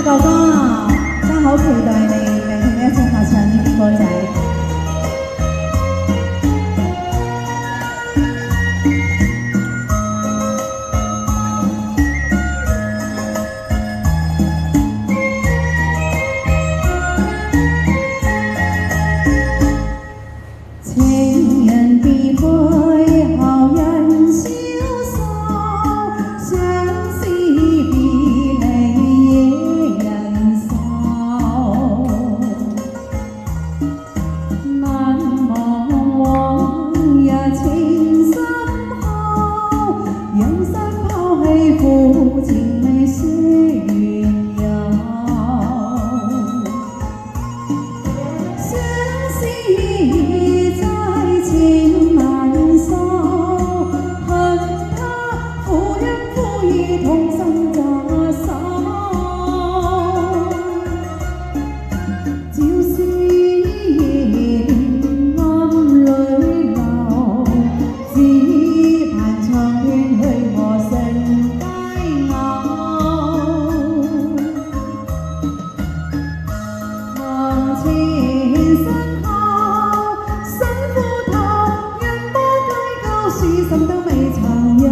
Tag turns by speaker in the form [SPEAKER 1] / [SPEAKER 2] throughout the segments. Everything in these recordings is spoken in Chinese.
[SPEAKER 1] 哥哥，真好期待你明天一齊合唱呢啲歌仔。情人別去，後人消瘦，相思別離惹人愁。難忘往日情深厚，人生拋棄負情未說緣由。相思在情難收，恨他苦因苦意痛心詐手。朝思夜念暗淚流，只盼長斷去我成佳偶。行前身後，辛苦透，人魔計較，書心都未曾有。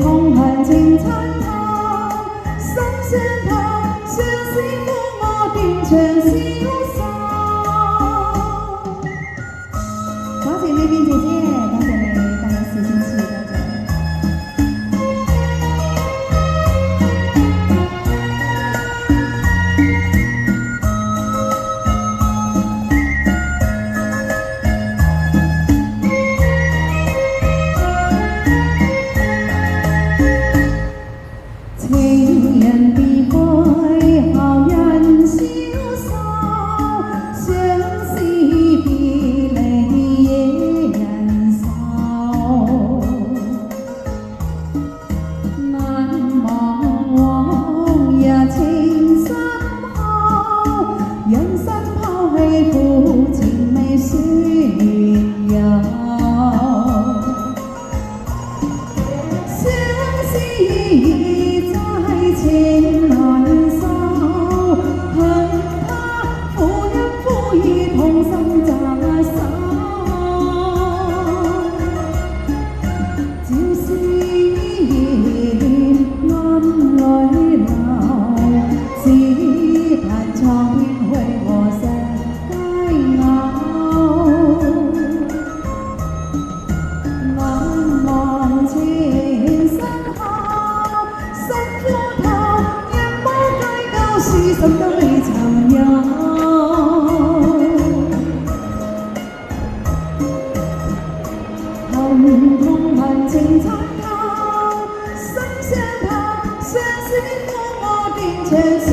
[SPEAKER 1] 痛恨情參透，心傷透，相思苦我斷腸消瘦。多謝呢邊姐姐，多謝你帶嚟小天使，多謝。情人別去，後人消瘦，相思別離惹人愁。難忘往日情深厚，人生拋棄負情未說緣由。相思情難收，恨他苦因苦意痛心詐手。朝思夜念暗淚流，只盼蒼天許我成佳偶。難忘情深厚，辛苦透，人魔計較，書心都未曾有。痛恨情參透，心傷透，相思苦我斷腸消